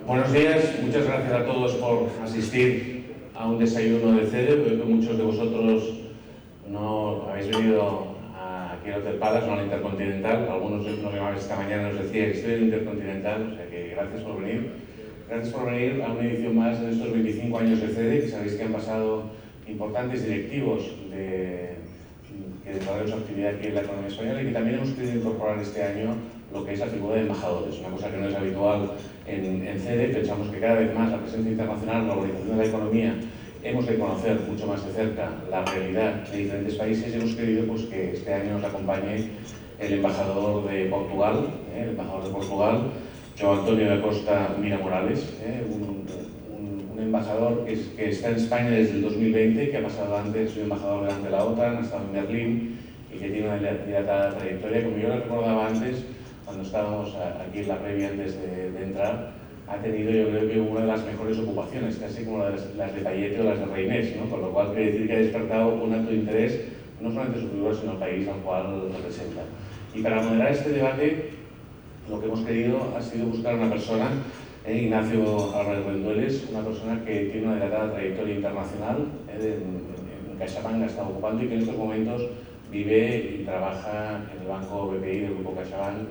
Buenos días, muchas gracias a todos por asistir a un desayuno de CEDE. Veo que muchos de vosotros no habéis venido aquí al Hotel Palace, no al Intercontinental. Algunos nos llamaban esta mañana y nos decían que estoy en el Intercontinental, o sea que gracias por venir. Gracias por venir a una edición más de estos 25 años de CEDE, que sabéis que han pasado importantes directivos que desarrollan su actividad aquí en la economía española y que también hemos querido incorporar este año lo que es la figura de embajadores, una cosa que no es habitual en CEDE. Pensamos que cada vez más la presencia internacional, la globalización de la economía, hemos de conocer mucho más de cerca la realidad de diferentes países y hemos querido pues, que este año nos acompañe el embajador de Portugal, João António da Costa Mira Morales, un embajador que está en España desde el 2020, que ha pasado antes, sido embajador delante de la OTAN, ha estado en Berlín y que tiene una dilatada trayectoria. Como yo lo recordaba antes, cuando estábamos aquí en la previa antes de entrar, ha tenido yo creo que una de las mejores ocupaciones, casi como las de Payete o las de Reinés, ¿no? Con lo cual quiere decir que ha despertado un alto interés, no solamente su figura, sino el país al cual representa. Y para moderar este debate, lo que hemos querido ha sido buscar una persona, Ignacio Álvarez Rendueles, una persona que tiene una dilatada trayectoria internacional, en CaixaBank ha estado ocupando y que en estos momentos vive y trabaja en el banco BPI del grupo CaixaBank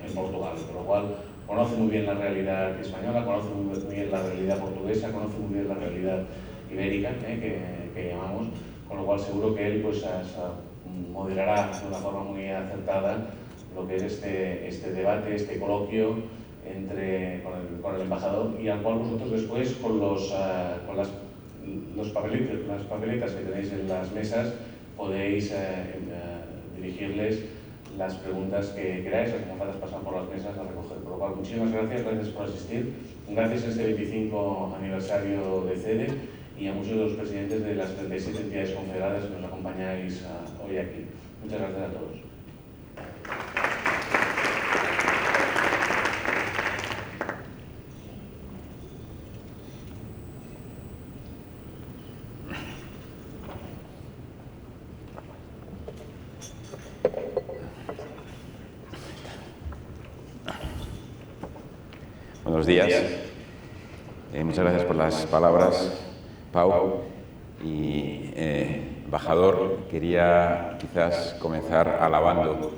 en Portugal, por lo cual conoce muy bien la realidad española, conoce muy bien la realidad portuguesa, conoce muy bien la realidad ibérica, que llamamos, con lo cual seguro que él pues, moderará de una forma muy acertada lo que es este debate, este coloquio con el embajador, y al cual vosotros después con las papeletas que tenéis en las mesas podéis dirigirles las preguntas que queráis, las azafatas pasan por las mesas a recoger. Por lo cual, muchísimas gracias por asistir. Gracias a este 25 aniversario de CEDE y a muchos de los presidentes de las 37 entidades confederadas que nos acompañáis hoy aquí. Muchas gracias a todos. Buenos días. Muchas gracias por las palabras, Pau. Y, embajador, quería quizás comenzar alabando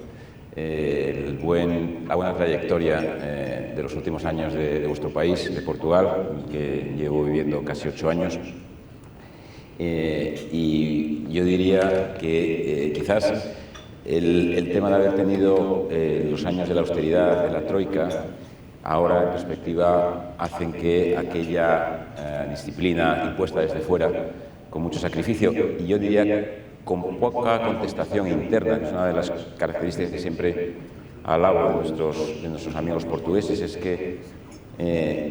la buena trayectoria de los últimos años de vuestro país, de Portugal, que llevo viviendo casi 8 años. Y yo diría que quizás el tema de haber tenido los años de la austeridad, de la troika, ahora en perspectiva hacen que aquella disciplina impuesta desde fuera, con mucho sacrificio, y yo diría con poca contestación interna, que es una de las características que siempre alabo de nuestros amigos portugueses, es que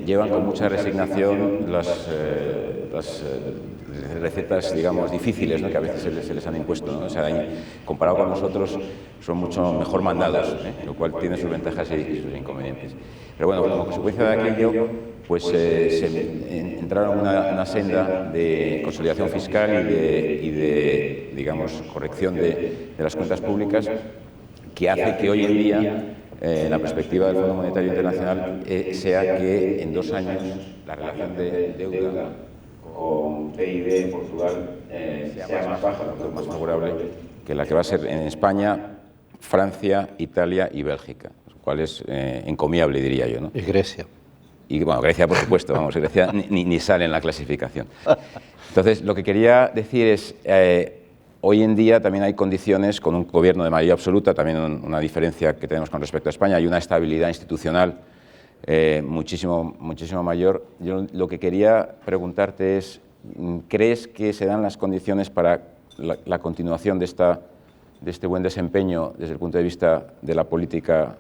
llevan con mucha resignación las recetas, digamos, difíciles, ¿no?, que a veces se les han impuesto, ¿no? O sea, comparado con nosotros, son mucho mejor mandados, lo cual tiene sus ventajas y sus inconvenientes. Pero bueno, como consecuencia de aquello, pues se entraron en una senda de consolidación fiscal y de digamos, corrección de las cuentas públicas, que hace que hoy en día, la perspectiva del Fondo Monetario Internacional sea que en 2 años la relación de deuda con PIB en Portugal sea más baja, más favorable que la que va a ser en España, Francia, Italia y Bélgica, lo cual es encomiable, diría yo, ¿no? Y Grecia. Y bueno, Grecia, por supuesto, vamos, Grecia ni sale en la clasificación. Entonces, lo que quería decir es, hoy en día también hay condiciones, con un gobierno de mayoría absoluta, también una diferencia que tenemos con respecto a España, hay una estabilidad institucional muchísimo mayor. Yo lo que quería preguntarte es, ¿crees que se dan las condiciones para la continuación de este buen desempeño desde el punto de vista de la política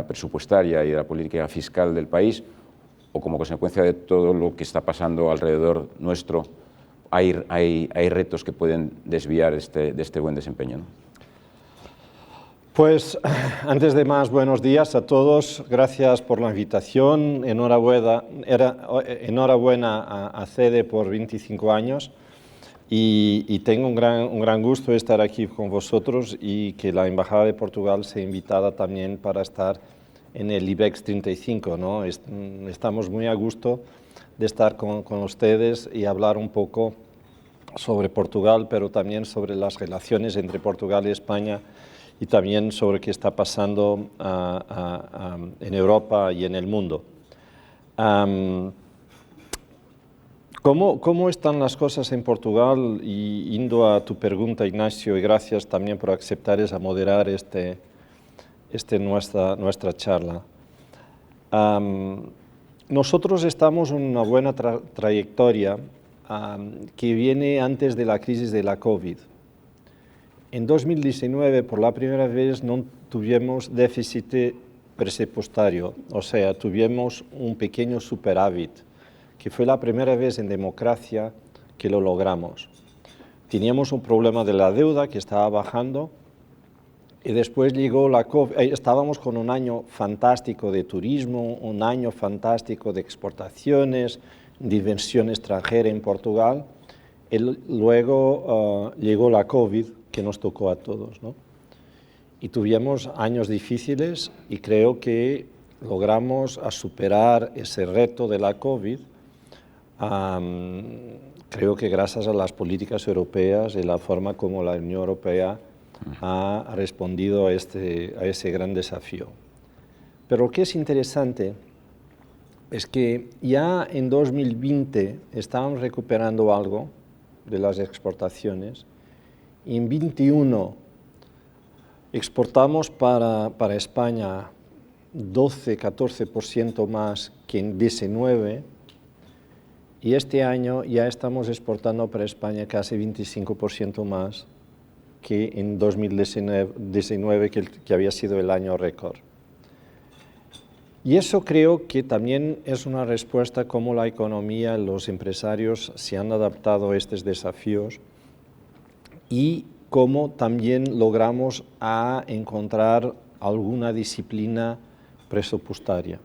presupuestaria y de la política fiscal del país, o como consecuencia de todo lo que está pasando alrededor nuestro, hay retos que pueden desviar de este buen desempeño, ¿no? Pues, antes de más, buenos días a todos. Gracias por la invitación. Enhorabuena a CEDE por 25 años. Y tengo un gran gusto estar aquí con vosotros y que la Embajada de Portugal sea invitada también para estar en el IBEX 35, ¿no? Estamos muy a gusto de estar con ustedes y hablar un poco sobre Portugal, pero también sobre las relaciones entre Portugal y España y también sobre qué está pasando en Europa y en el mundo. ¿Cómo están las cosas en Portugal? Y yendo a tu pregunta, Ignacio, y gracias también por aceptar a moderar nuestra charla. Nosotros estamos en una buena trayectoria que viene antes de la crisis de la COVID. En 2019, por la primera vez, no tuvimos déficit presupuestario, o sea, tuvimos un pequeño superávit, que fue la primera vez en democracia que lo logramos. Teníamos un problema de la deuda que estaba bajando y después llegó la COVID. Estábamos con un año fantástico de turismo, un año fantástico de exportaciones, de inversión extranjera en Portugal, y luego llegó la COVID, que nos tocó a todos, ¿no? Y tuvimos años difíciles y creo que logramos superar ese reto de la COVID, creo que gracias a las políticas europeas y la forma como la Unión Europea ha respondido a ese gran desafío. Pero lo que es interesante es que ya en 2020 estábamos recuperando algo de las exportaciones y en 2021 exportamos para España 12-14% más que en 2019 y este año ya estamos exportando para España casi 25% más que en 2019, que había sido el año récord. Y eso creo que también es una respuesta cómo la economía, los empresarios se han adaptado a estos desafíos y cómo también logramos encontrar alguna disciplina presupuestaria.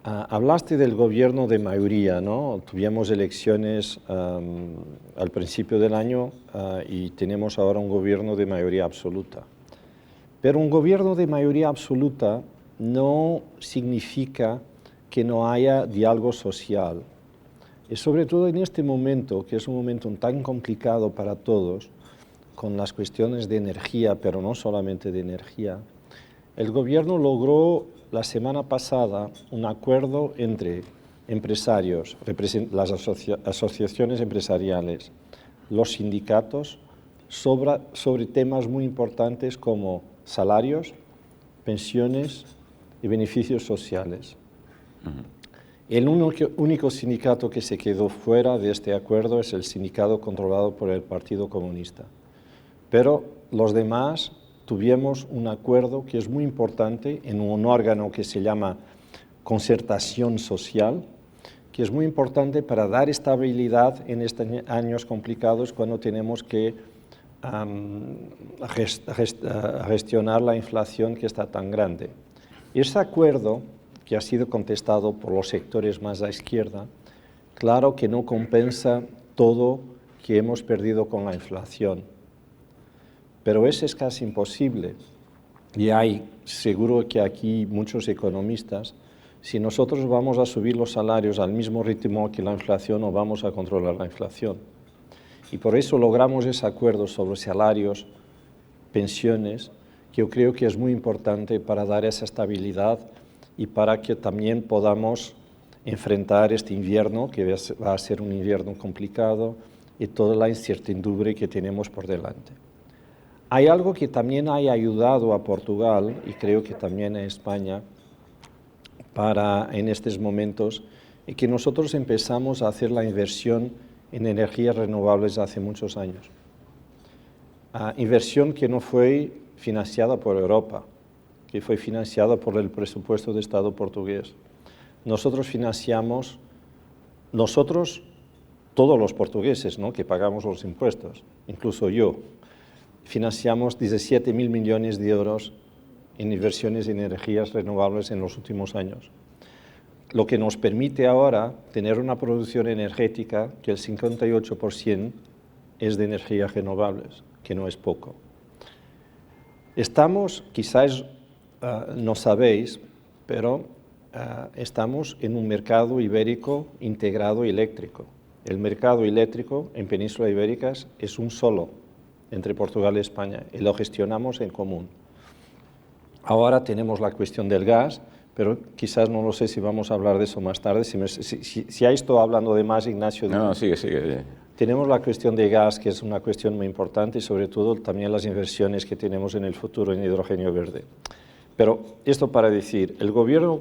Hablaste del gobierno de mayoría, ¿no? Tuvimos elecciones al principio del año y tenemos ahora un gobierno de mayoría absoluta. Pero un gobierno de mayoría absoluta no significa que no haya diálogo social. Y sobre todo en este momento, que es un momento tan complicado para todos, con las cuestiones de energía, pero no solamente de energía, el gobierno logró la semana pasada un acuerdo entre empresarios, las asociaciones empresariales, los sindicatos, sobre temas muy importantes como salarios, pensiones y beneficios sociales. El único sindicato que se quedó fuera de este acuerdo es el sindicato controlado por el Partido Comunista. Pero los demás tuvimos un acuerdo que es muy importante en un órgano que se llama concertación social, que es muy importante para dar estabilidad en estos años complicados cuando tenemos que gestionar la inflación que está tan grande. Ese acuerdo, que ha sido contestado por los sectores más a izquierda, claro que no compensa todo que hemos perdido con la inflación. Pero eso es casi imposible. Y hay, seguro que aquí muchos economistas, si nosotros vamos a subir los salarios al mismo ritmo que la inflación, no vamos a controlar la inflación. Y por eso logramos ese acuerdo sobre salarios, pensiones, que yo creo que es muy importante para dar esa estabilidad y para que también podamos enfrentar este invierno, que va a ser un invierno complicado, y toda la incertidumbre que tenemos por delante. Hay algo que también ha ayudado a Portugal, y creo que también a España, en estos momentos, y que nosotros empezamos a hacer la inversión en energías renovables hace muchos años. Inversión que no fue financiada por Europa, que fue financiada por el presupuesto de Estado portugués. Nosotros financiamos, todos los portugueses, ¿no?, que pagamos los impuestos, incluso yo, financiamos 17.000 millones de euros en inversiones en energías renovables en los últimos años. Lo que nos permite ahora tener una producción energética que el 58% es de energías renovables, que no es poco. Estamos, quizás no sabéis, pero estamos en un mercado ibérico integrado eléctrico. El mercado eléctrico en Península Ibérica es un solo entre Portugal y España y lo gestionamos en común. Ahora tenemos la cuestión del gas, pero quizás no lo sé si vamos a hablar de eso más tarde. Si ahí estoy hablando de más, Ignacio. No, sigue. Tenemos la cuestión de gas, que es una cuestión muy importante, y sobre todo también las inversiones que tenemos en el futuro en hidrógeno verde. Pero esto para decir, el gobierno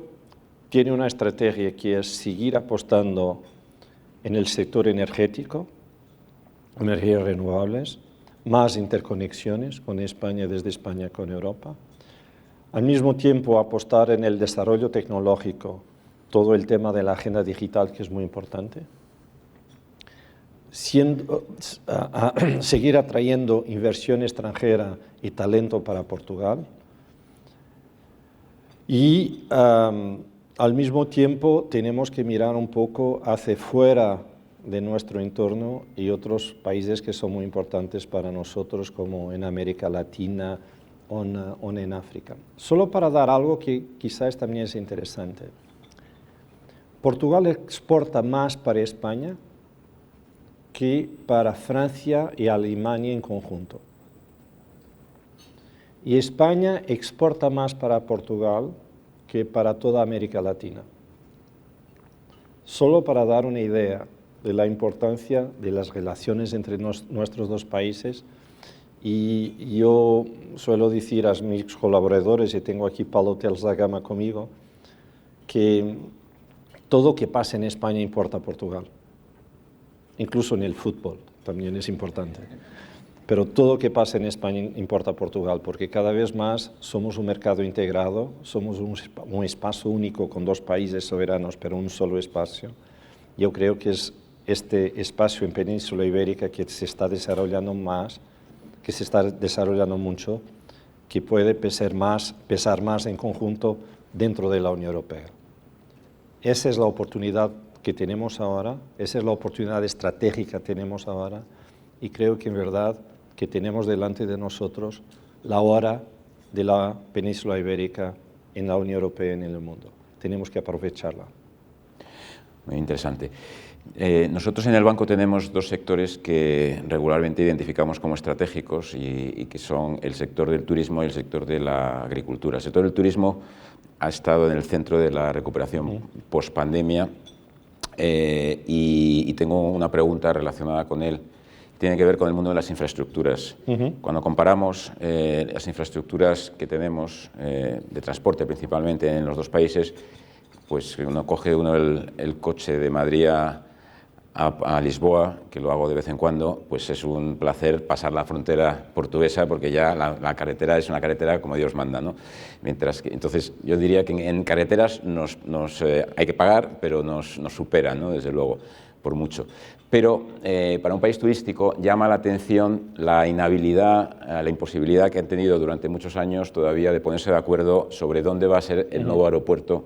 tiene una estrategia que es seguir apostando en el sector energético, energías renovables, más interconexiones con España, desde España con Europa. Al mismo tiempo, apostar en el desarrollo tecnológico, todo el tema de la agenda digital, que es muy importante. Seguir atrayendo inversión extranjera y talento para Portugal. Y al mismo tiempo tenemos que mirar un poco hacia fuera de nuestro entorno y otros países que son muy importantes para nosotros, como en América Latina o en África. Solo para dar algo que quizás también es interesante. Portugal exporta más para España que para Francia y Alemania en conjunto. Y España exporta más para Portugal que para toda América Latina. Solo para dar una idea de la importancia de las relaciones entre nuestros dos países. Y yo suelo decir a mis colaboradores, y tengo aquí Paulo Teles da Gama conmigo, que todo que pasa en España importa a Portugal. Incluso en el fútbol también es importante. Pero todo que pasa en España importa a Portugal, porque cada vez más somos un mercado integrado, somos un espacio único con dos países soberanos, pero un solo espacio. Yo creo que es este espacio en Península Ibérica que se está desarrollando más, que se está desarrollando mucho, que puede pesar más en conjunto dentro de la Unión Europea. Esa es la oportunidad que tenemos ahora, esa es la oportunidad estratégica que tenemos ahora, y creo que en verdad que tenemos delante de nosotros la hora de la Península Ibérica en la Unión Europea y en el mundo. Tenemos que aprovecharla. Muy interesante. Nosotros en el banco tenemos dos sectores que regularmente identificamos como estratégicos y que son el sector del turismo y el sector de la agricultura. El sector del turismo ha estado en el centro de la recuperación post-pandemia y tengo una pregunta relacionada con él. Tiene que ver con el mundo de las infraestructuras. Cuando comparamos las infraestructuras que tenemos de transporte principalmente en los dos países, pues uno coge el coche de Madrid a Lisboa, que lo hago de vez en cuando, pues es un placer pasar la frontera portuguesa porque ya la carretera es una carretera como Dios manda, ¿no? Mientras que, entonces yo diría que en carreteras hay que pagar, pero nos supera, ¿no? Desde luego, por mucho. Pero para un país turístico llama la atención la inhabilidad, la imposibilidad que han tenido durante muchos años todavía de ponerse de acuerdo sobre dónde va a ser el nuevo aeropuerto,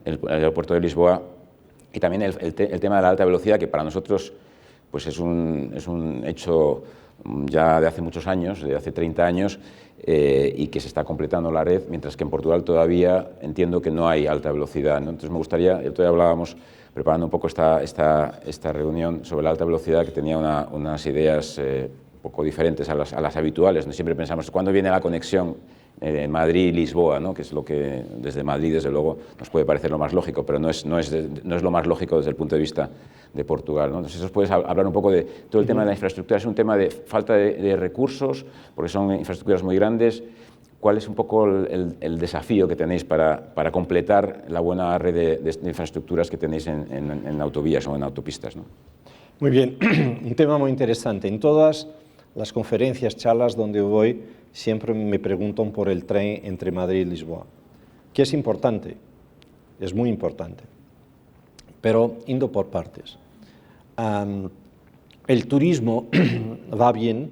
el aeropuerto de Lisboa, y también el tema de la alta velocidad, que para nosotros pues es un hecho ya de hace muchos años, de hace 30 años, y que se está completando la red, mientras que en Portugal todavía entiendo que no hay alta velocidad, ¿no? Entonces me gustaría, todavía hablábamos, preparando un poco esta reunión sobre la alta velocidad, que tenía unas ideas un poco diferentes a las habituales, ¿no? Siempre pensamos, ¿cuándo viene la conexión Madrid-Lisboa, ¿no? Que es lo que desde Madrid, desde luego, nos puede parecer lo más lógico, pero no es lo más lógico desde el punto de vista de Portugal, ¿no? Entonces, puedes hablar un poco de todo el tema de la infraestructura. Es un tema de falta de recursos, porque son infraestructuras muy grandes. ¿Cuál es un poco el desafío que tenéis para completar la buena red de infraestructuras que tenéis en autovías o en autopistas, ¿no? Muy bien, un tema muy interesante. En todas las conferencias, charlas donde voy, siempre me preguntan por el tren entre Madrid y Lisboa, que es importante, es muy importante, pero yendo por partes. El turismo va bien.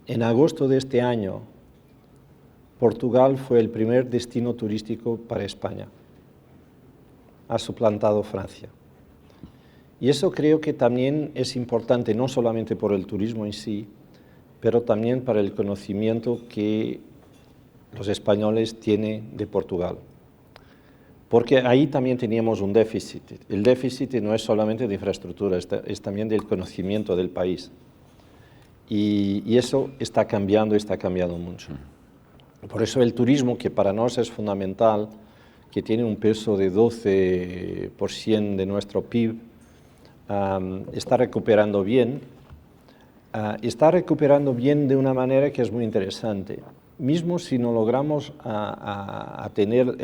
En agosto de este año, Portugal fue el primer destino turístico para España. Ha suplantado Francia. Y eso creo que también es importante, no solamente por el turismo en sí, pero también para el conocimiento que los españoles tienen de Portugal. Porque ahí también teníamos un déficit. El déficit no es solamente de infraestructura, es también del conocimiento del país. Y eso está cambiando mucho. Por eso el turismo, que para nosotros es fundamental, que tiene un peso de 12% de nuestro PIB, está recuperando bien. Está recuperando bien de una manera que es muy interesante. Mismo si no logramos a tener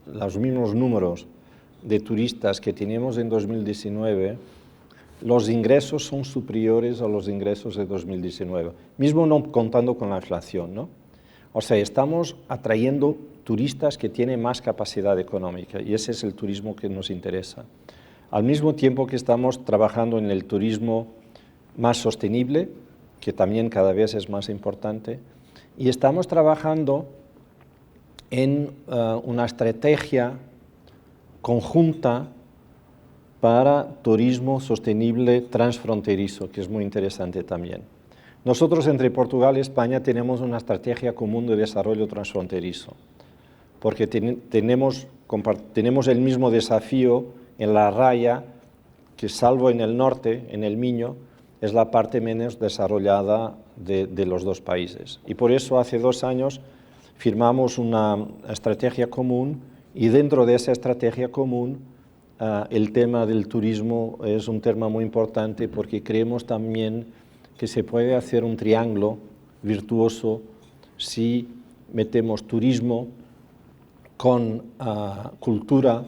los mismos números de turistas que teníamos en 2019, los ingresos son superiores a los ingresos de 2019, mismo no contando con la inflación, ¿no? O sea, estamos atrayendo turistas que tienen más capacidad económica y ese es el turismo que nos interesa. Al mismo tiempo que estamos trabajando en el turismo más sostenible, que también cada vez es más importante, y estamos trabajando en una estrategia conjunta para turismo sostenible transfronterizo, que es muy interesante también. Nosotros entre Portugal y España tenemos una estrategia común de desarrollo transfronterizo, porque tenemos el mismo desafío en la raya, que salvo en el norte, en el Miño, es la parte menos desarrollada de los dos países. Y por eso hace 2 años firmamos una estrategia común y dentro de esa estrategia común el tema del turismo es un tema muy importante porque creemos también que se puede hacer un triángulo virtuoso si metemos turismo con cultura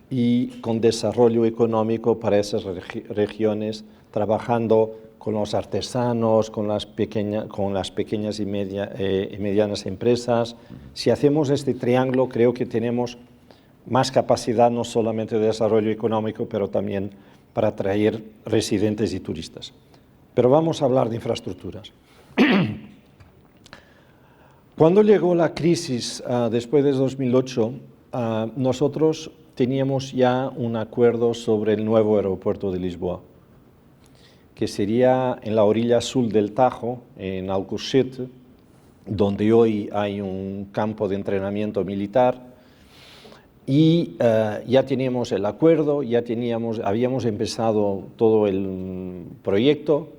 y con desarrollo económico para esas regiones, trabajando con los artesanos, con las pequeñas y medianas empresas. Si hacemos este triángulo, creo que tenemos más capacidad no solamente de desarrollo económico, pero también para atraer residentes y turistas. Pero vamos a hablar de infraestructuras. Cuando llegó la crisis después de 2008, nosotros teníamos ya un acuerdo sobre el nuevo aeropuerto de Lisboa, que sería en la orilla sur del Tajo, en Alcochete, donde hoy hay un campo de entrenamiento militar, y ya teníamos el acuerdo, habíamos empezado todo el proyecto,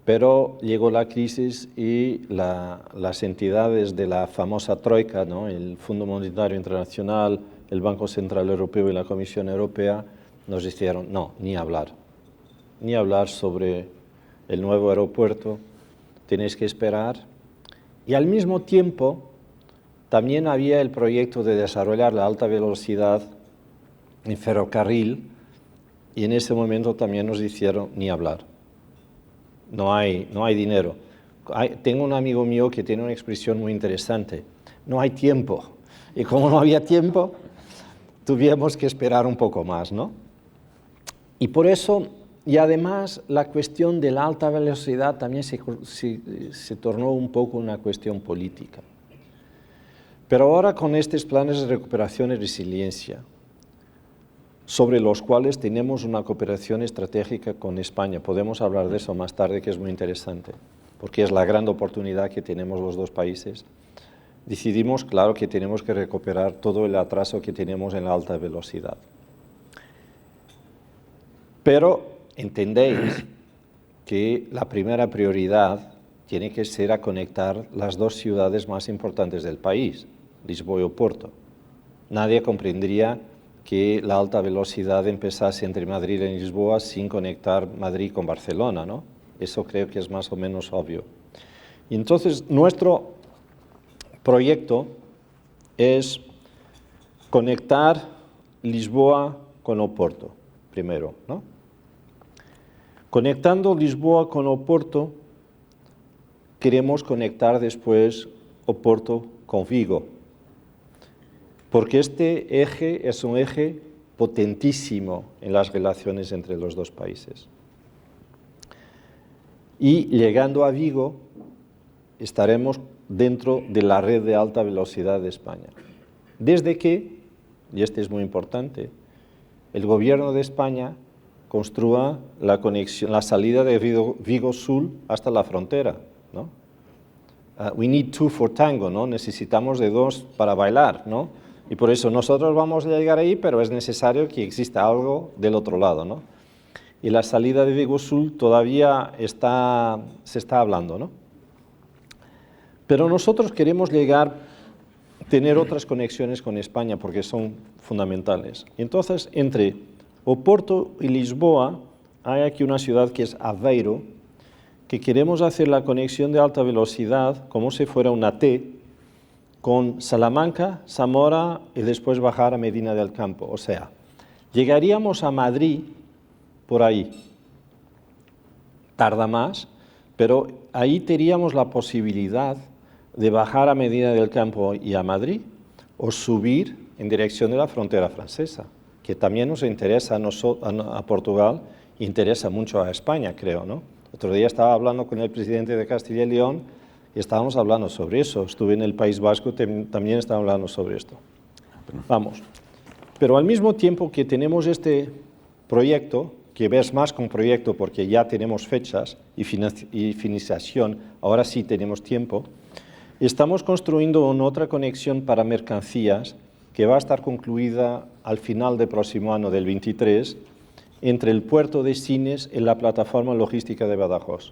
pero llegó la crisis y las entidades de la famosa Troika, ¿no? El Fondo Monetario Internacional, el Banco Central Europeo y la Comisión Europea, nos dijeron, no, ni hablar sobre el nuevo aeropuerto, tenéis que esperar. Y al mismo tiempo, también había el proyecto de desarrollar la alta velocidad en ferrocarril, y en ese momento también nos dijeron, ni hablar. No hay dinero. Tengo un amigo mío que tiene una expresión muy interesante, no hay tiempo. Y como no había tiempo, tuvimos que esperar un poco más, ¿no? Y por eso, y además, la cuestión de la alta velocidad también se tornó un poco una cuestión política. Pero ahora con estos planes de recuperación y resiliencia, sobre los cuales tenemos una cooperación estratégica con España. Podemos hablar de eso más tarde, que es muy interesante, porque es la gran oportunidad que tenemos los dos países. Decidimos, claro, que tenemos que recuperar todo el atraso que tenemos en la alta velocidad. Pero entendéis que la primera prioridad tiene que ser a conectar las dos ciudades más importantes del país, Lisboa y Oporto. Nadie comprendería que la alta velocidad empezase entre Madrid y Lisboa sin conectar Madrid con Barcelona, ¿no? Eso creo que es más o menos obvio. Y entonces nuestro proyecto es conectar Lisboa con Oporto, primero, ¿no? Conectando Lisboa con Oporto, queremos conectar después Oporto con Vigo, porque este eje es un eje potentísimo en las relaciones entre los dos países. Y llegando a Vigo, estaremos dentro de la red de alta velocidad de España. Desde que, y este es muy importante, el gobierno de España construya la salida de Vigo Sur hasta la frontera, ¿no? we need two for tango, ¿no? Necesitamos de dos para bailar, ¿no? Y por eso nosotros vamos a llegar ahí, pero es necesario que exista algo del otro lado, ¿no? Y la salida de Vigo Sul todavía se está hablando, ¿no? Pero nosotros queremos tener otras conexiones con España porque son fundamentales. Entonces, entre Oporto y Lisboa, hay aquí una ciudad que es Aveiro, que queremos hacer la conexión de alta velocidad, como si fuera una T, con Salamanca, Zamora y después bajar a Medina del Campo. O sea, llegaríamos a Madrid por ahí. Tarda más, pero ahí tendríamos la posibilidad de bajar a Medina del Campo y a Madrid, o subir en dirección de la frontera francesa, que también nos interesa a Portugal y interesa mucho a España, creo, ¿no? Otro día estaba hablando con el presidente de Castilla y León y estábamos hablando sobre eso. Estuve en el País Vasco, también estaba hablando sobre esto. Vamos. Pero al mismo tiempo que tenemos este proyecto, que ves más que un proyecto porque ya tenemos fechas y financiación, ahora sí tenemos tiempo, estamos construyendo una otra conexión para mercancías que va a estar concluida al final del próximo año, del 23, entre el puerto de Sines y la plataforma logística de Badajoz.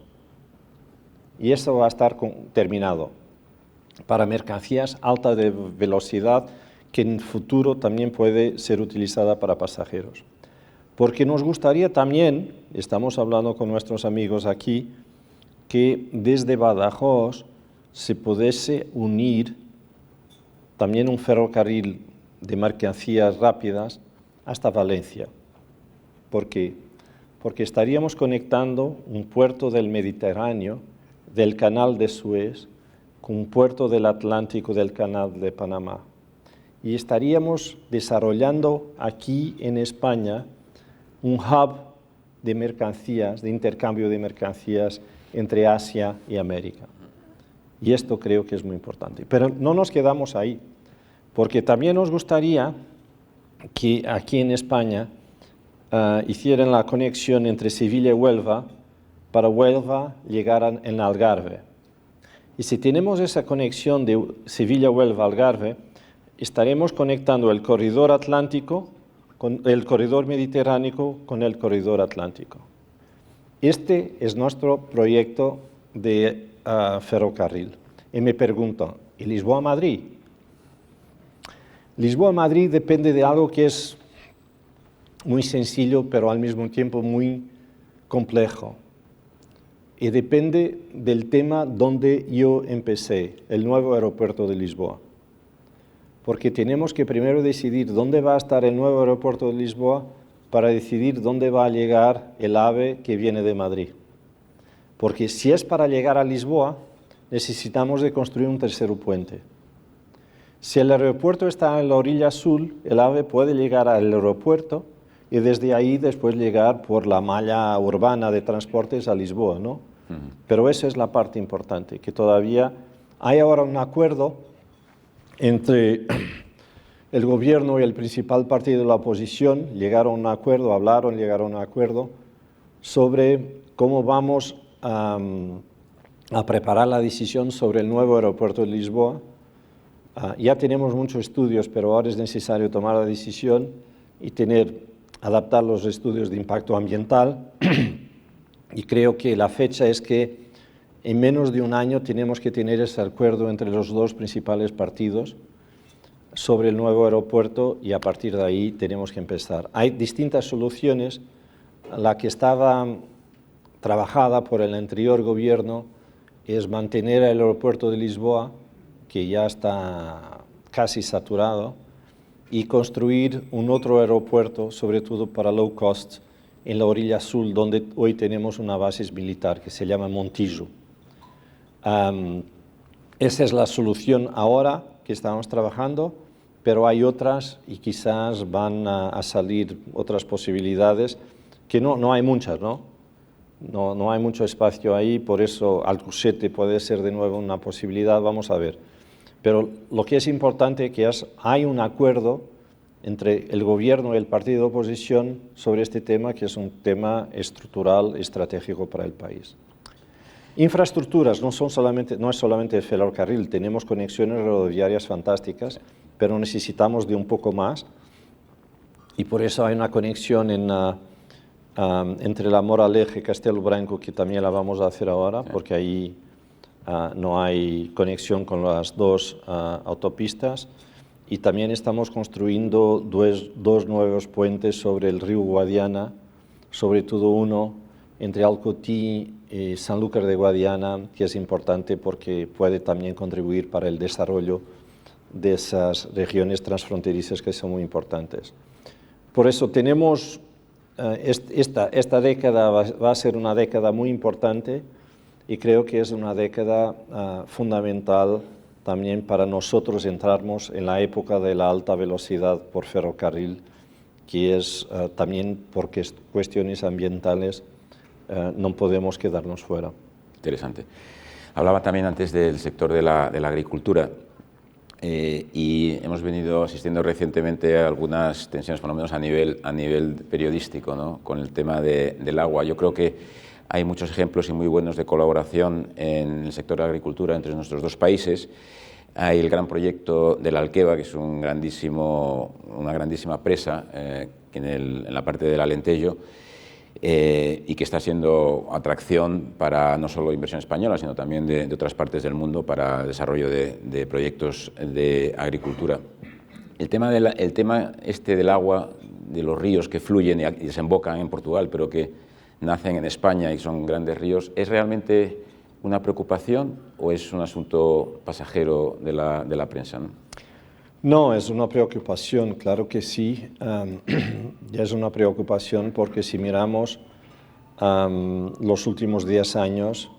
Y eso va a estar terminado para mercancías alta de velocidad que en el futuro también puede ser utilizada para pasajeros. Porque nos gustaría también, estamos hablando con nuestros amigos aquí, que desde Badajoz se pudiese unir también un ferrocarril de mercancías rápidas hasta Valencia. ¿Por qué? Porque estaríamos conectando un puerto del Mediterráneo, del Canal de Suez, con un puerto del Atlántico, del Canal de Panamá. Y estaríamos desarrollando aquí en España un hub de mercancías, de intercambio de mercancías entre Asia y América. Y esto creo que es muy importante. Pero no nos quedamos ahí, porque también nos gustaría que aquí en España hicieran la conexión entre Sevilla y Huelva, para Huelva llegar en Algarve. Y si tenemos esa conexión de Sevilla-Huelva-Algarve, estaremos conectando el corredor atlántico con el corredor mediterráneo con el corredor atlántico. Este es nuestro proyecto de ferrocarril. Y me pregunto, ¿y Lisboa-Madrid? Lisboa-Madrid depende de algo que es muy sencillo, pero al mismo tiempo muy complejo. Y depende del tema donde yo empecé, el nuevo aeropuerto de Lisboa. Porque tenemos que primero decidir dónde va a estar el nuevo aeropuerto de Lisboa para decidir dónde va a llegar el AVE que viene de Madrid. Porque si es para llegar a Lisboa, necesitamos de construir un tercer puente. Si el aeropuerto está en la orilla sur, el AVE puede llegar al aeropuerto y desde ahí después llegar por la malla urbana de transportes a Lisboa, ¿no? Pero esa es la parte importante, que todavía hay ahora un acuerdo entre el gobierno y el principal partido de la oposición, llegaron a un acuerdo, llegaron a un acuerdo sobre cómo vamos a preparar la decisión sobre el nuevo aeropuerto de Lisboa. Ya tenemos muchos estudios, pero ahora es necesario tomar la decisión y adaptar los estudios de impacto ambiental. Y creo que la fecha es que en menos de un año tenemos que tener ese acuerdo entre los dos principales partidos sobre el nuevo aeropuerto y a partir de ahí tenemos que empezar. Hay distintas soluciones. La que estaba trabajada por el anterior gobierno es mantener el aeropuerto de Lisboa, que ya está casi saturado, y construir un otro aeropuerto, sobre todo para low cost, en la orilla sur, donde hoy tenemos una base militar que se llama Montijo. Esa es la solución ahora que estamos trabajando, pero hay otras y quizás van a salir otras posibilidades, que no hay muchas, ¿no? No hay mucho espacio ahí, por eso Alcochete puede ser de nuevo una posibilidad, vamos a ver. Pero lo que es importante es que hay un acuerdo entre el gobierno y el partido de oposición sobre este tema, que es un tema estructural, estratégico para el país. Infraestructuras no es solamente el ferrocarril, tenemos conexiones rodoviarias fantásticas, pero necesitamos de un poco más y por eso hay una conexión entre la Moraleja y Castelo Branco, que también la vamos a hacer ahora, porque ahí no hay conexión con las dos autopistas, y también estamos construyendo dos nuevos puentes sobre el río Guadiana, sobre todo uno entre Alcotí y Sanlúcar de Guadiana, que es importante porque puede también contribuir para el desarrollo de esas regiones transfronterizas que son muy importantes. Por eso tenemos, esta década va a ser una década muy importante y creo que es una década fundamental también para nosotros entrarnos en la época de la alta velocidad por ferrocarril, que es también por cuestiones ambientales no podemos quedarnos fuera. Interesante. Hablaba también antes del sector de la agricultura y hemos venido asistiendo recientemente a algunas tensiones, por lo menos a nivel periodístico, ¿no?, con el tema del agua. Yo creo que hay muchos ejemplos y muy buenos de colaboración en el sector de la agricultura entre nuestros dos países. Hay el gran proyecto del Alqueva, que es una grandísima presa en la parte del Alentejo, y que está siendo atracción para no solo inversión española, sino también de otras partes del mundo para el desarrollo de proyectos de agricultura. El tema del agua, de los ríos que fluyen y desembocan en Portugal, pero que nacen en España y son grandes ríos, ¿es realmente una preocupación o es un asunto pasajero de la prensa, ¿no? No, es una preocupación, claro que sí. Es una preocupación porque si miramos los últimos 10 años,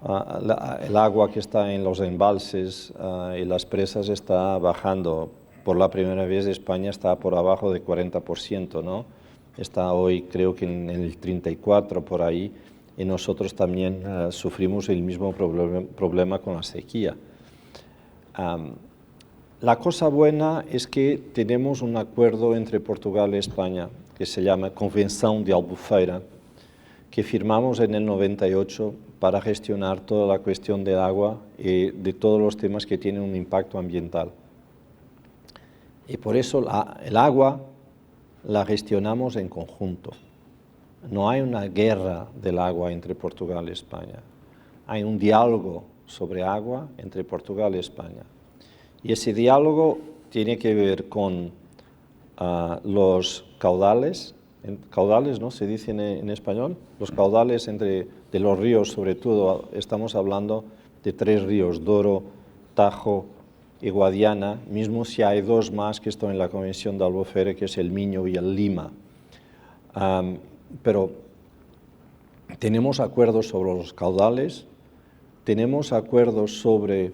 el agua que está en los embalses y las presas está bajando. Por la primera vez España está por abajo de 40%, ¿no? Está hoy creo que en el 34% por ahí, y nosotros también sufrimos el mismo problema con la sequía. La cosa buena es que tenemos un acuerdo entre Portugal y España que se llama Convención de Albufeira, que firmamos en el 98 para gestionar toda la cuestión del agua y de todos los temas que tienen un impacto ambiental. Y por eso el agua la gestionamos en conjunto. No hay una guerra del agua entre Portugal y España. Hay un diálogo sobre agua entre Portugal y España. Y ese diálogo tiene que ver con los caudales, ¿no? Se dice en español, los caudales de los ríos, sobre todo estamos hablando de 3 ríos, Douro, Tajo y Guadiana, mismo si hay 2 más que están en la Convención de Albufeira, que es el Miño y el Lima. Pero tenemos acuerdos sobre los caudales, tenemos acuerdos sobre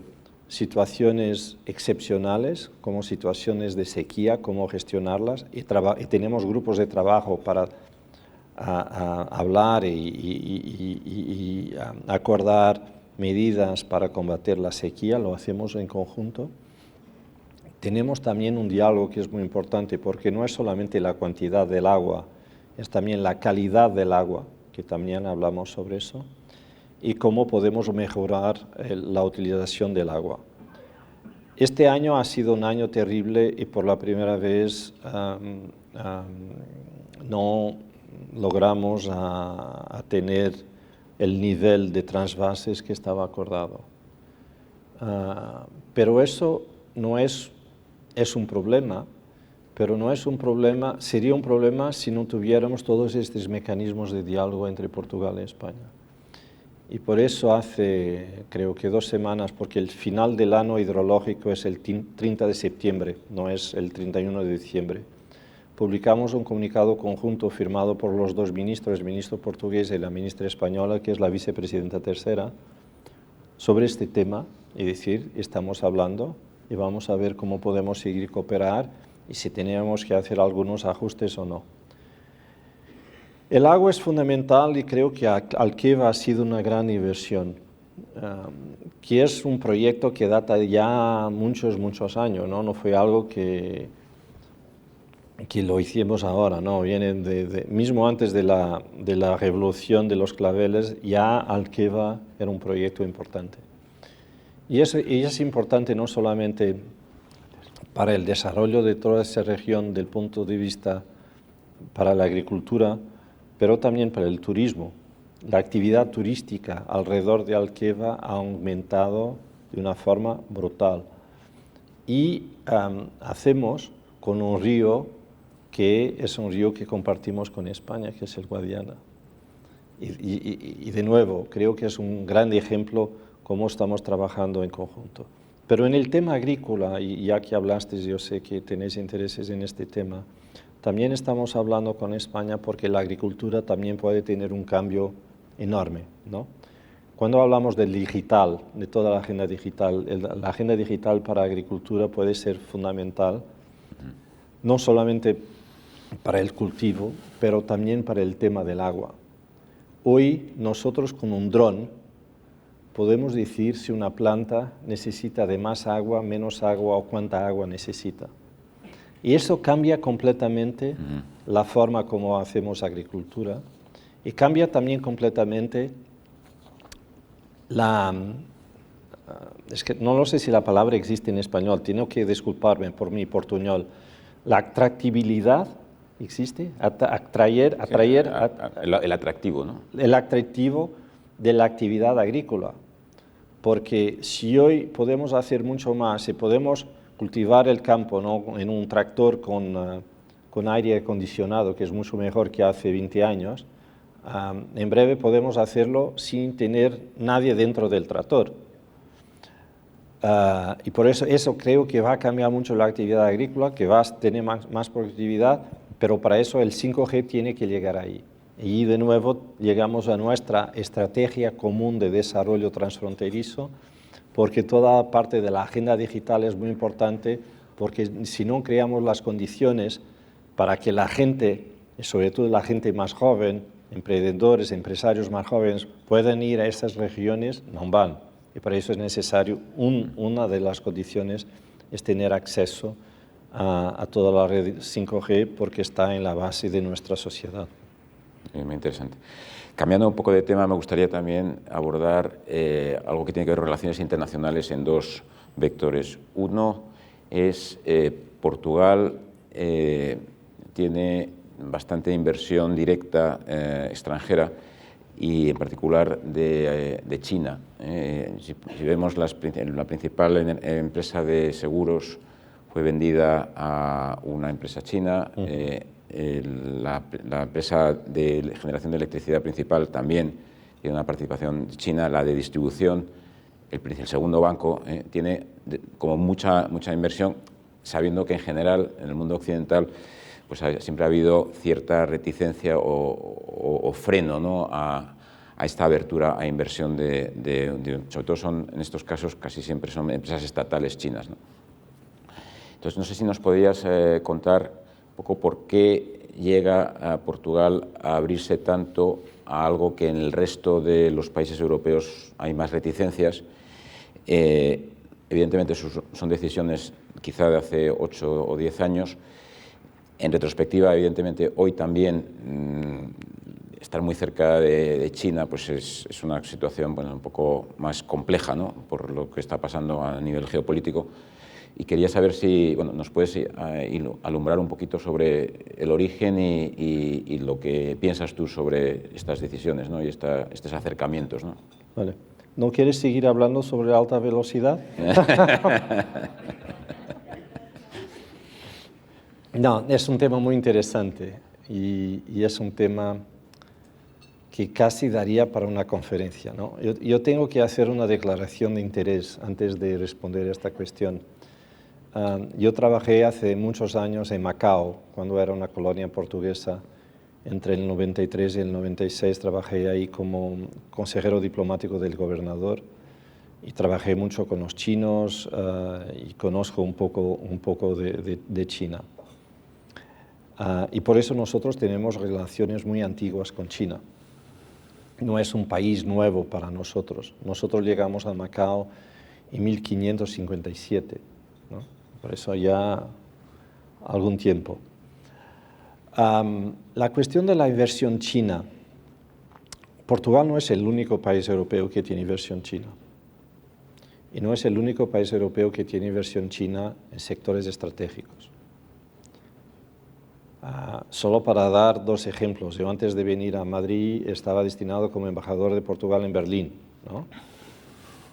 situaciones excepcionales, como situaciones de sequía, cómo gestionarlas, y tenemos grupos de trabajo para hablar y acordar medidas para combatir la sequía, lo hacemos en conjunto. Tenemos también un diálogo que es muy importante, porque no es solamente la cantidad del agua, es también la calidad del agua, que también hablamos sobre eso, y cómo podemos mejorar la utilización del agua. Este año ha sido un año terrible y por la primera vez no logramos tener el nivel de trasvases que estaba acordado. Pero eso no es un problema, pero no es un problema, sería un problema si no tuviéramos todos estos mecanismos de diálogo entre Portugal y España. Y por eso hace, creo que 2 semanas, porque el final del año hidrológico es el 30 de septiembre, no es el 31 de diciembre, publicamos un comunicado conjunto firmado por los 2 ministros, el ministro portugués y la ministra española, que es la vicepresidenta tercera, sobre este tema, y decir, estamos hablando y vamos a ver cómo podemos seguir cooperar y si tenemos que hacer algunos ajustes o no. El agua es fundamental y creo que Alqueva ha sido una gran inversión, que es un proyecto que data ya muchos años, ¿no? No fue algo que que lo hicimos ahora, ¿no? Viene mismo antes de la revolución de los claveles, ya Alqueva era un proyecto importante. Y es importante no solamente para el desarrollo de toda esa región del punto de vista para la agricultura, pero también para el turismo. La actividad turística alrededor de Alqueva ha aumentado de una forma brutal. Y hacemos con un río que es un río que compartimos con España, que es el Guadiana. Y de nuevo, creo que es un gran ejemplo cómo estamos trabajando en conjunto. Pero en el tema agrícola, y ya que hablaste, yo sé que tenéis intereses en este tema, también estamos hablando con España porque la agricultura también puede tener un cambio enorme, ¿no? Cuando hablamos del digital, de toda la agenda digital para agricultura puede ser fundamental, no solamente para el cultivo, pero también para el tema del agua. Hoy nosotros con un dron podemos decir si una planta necesita de más agua, menos agua o cuánta agua necesita. Y eso cambia completamente la forma como hacemos agricultura y cambia también completamente es que no lo sé si la palabra existe en español, tengo que disculparme por mi portuñol. La atractibilidad, ¿existe? El atractivo, ¿no? El atractivo de la actividad agrícola. Porque si hoy podemos hacer mucho más, si podemos cultivar el campo, ¿no?, en un tractor con aire acondicionado, que es mucho mejor que hace 20 años, en breve podemos hacerlo sin tener nadie dentro del tractor. Y por eso creo que va a cambiar mucho la actividad agrícola, que va a tener más productividad, pero para eso el 5G tiene que llegar ahí. Y de nuevo llegamos a nuestra estrategia común de desarrollo transfronterizo, porque toda parte de la agenda digital es muy importante, porque si no creamos las condiciones para que la gente, sobre todo la gente más joven, emprendedores, empresarios más jóvenes, puedan ir a esas regiones, no van. Y para eso es necesario, una de las condiciones es tener acceso a toda la red 5G, porque está en la base de nuestra sociedad. Muy interesante. Cambiando un poco de tema, me gustaría también abordar algo que tiene que ver con relaciones internacionales en dos vectores. Uno es Portugal tiene bastante inversión directa extranjera y en particular de China. Si vemos la principal empresa de seguros fue vendida a una empresa china. La empresa de generación de electricidad principal también tiene una participación china. La de distribución, el segundo banco, tiene como mucha inversión, sabiendo que en general en el mundo occidental pues siempre ha habido cierta reticencia o freno, ¿no?, a esta abertura a inversión sobre todo en estos casos casi siempre son empresas estatales chinas, ¿no? Entonces no sé si nos podrías contar un poco por qué llega a Portugal a abrirse tanto a algo que en el resto de los países europeos hay más reticencias. Evidentemente son decisiones quizá de hace 8 o 10 años. En retrospectiva, evidentemente, hoy también estar muy cerca de China pues es una situación, bueno, un poco más compleja, ¿no?, por lo que está pasando a nivel geopolítico. Y quería saber si nos puedes alumbrar un poquito sobre el origen y lo que piensas tú sobre estas decisiones, ¿no?, y estos acercamientos, ¿no? Vale. ¿No quieres seguir hablando sobre alta velocidad? No, es un tema muy interesante y es un tema que casi daría para una conferencia, ¿no? Yo tengo que hacer una declaración de interés antes de responder a esta cuestión. Yo trabajé hace muchos años en Macao, cuando era una colonia portuguesa. Entre el 93 y el 96 trabajé ahí como consejero diplomático del gobernador y trabajé mucho con los chinos y conozco un poco de China. Y por eso nosotros tenemos relaciones muy antiguas con China. No es un país nuevo para nosotros. Nosotros llegamos a Macao en 1557, ¿no? Por eso ya algún tiempo. La cuestión de la inversión china. Portugal no es el único país europeo que tiene inversión china. Y no es el único país europeo que tiene inversión china en sectores estratégicos. Solo para dar dos ejemplos, yo antes de venir a Madrid estaba destinado como embajador de Portugal en Berlín, ¿no?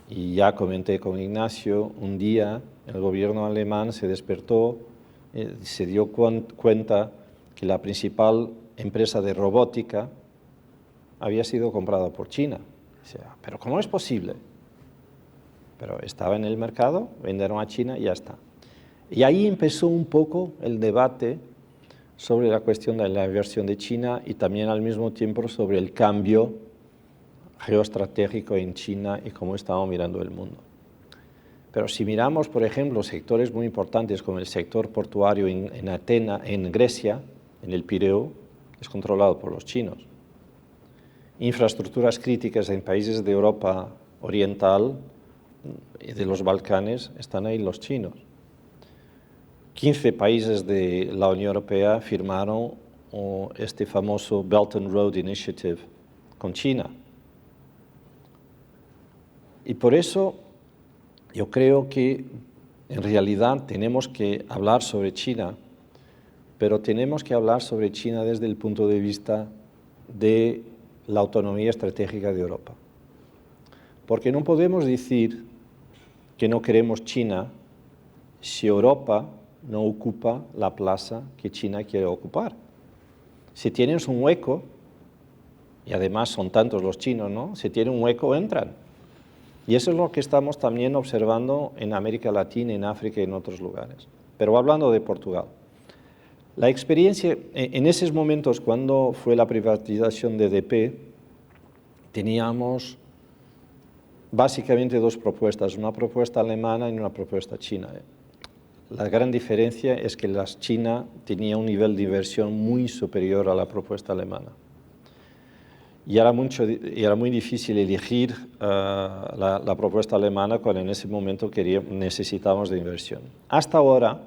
Y ya comenté con Ignacio, un día el gobierno alemán se despertó, se dio cuenta que la principal empresa de robótica había sido comprada por China. O sea, ¿pero cómo es posible? Pero estaba en el mercado, vendieron a China y ya está. Y ahí empezó un poco el debate sobre la cuestión de la inversión de China y también al mismo tiempo sobre el cambio geoestratégico en China y cómo estamos mirando el mundo. Pero si miramos, por ejemplo, sectores muy importantes como el sector portuario en Atenas, en Grecia, en el Pireo, es controlado por los chinos. Infraestructuras críticas en países de Europa Oriental y de los Balcanes están ahí los chinos. 15 países de la Unión Europea firmaron este famoso Belt and Road Initiative con China. Y por eso yo creo que en realidad tenemos que hablar sobre China, pero tenemos que hablar sobre China desde el punto de vista de la autonomía estratégica de Europa. Porque no podemos decir que no queremos China si Europa no ocupa la plaza que China quiere ocupar. Si tienes un hueco, y además son tantos los chinos, ¿no? Si tienen un hueco, entran. Y eso es lo que estamos también observando en América Latina, en África y en otros lugares. Pero hablando de Portugal, la experiencia, en esos momentos cuando fue la privatización de EDP, teníamos básicamente dos propuestas, una propuesta alemana y una propuesta china. La gran diferencia es que la China tenía un nivel de inversión muy superior a la propuesta alemana. Y era muy difícil elegir la propuesta alemana cuando en ese momento necesitábamos de inversión. Hasta ahora,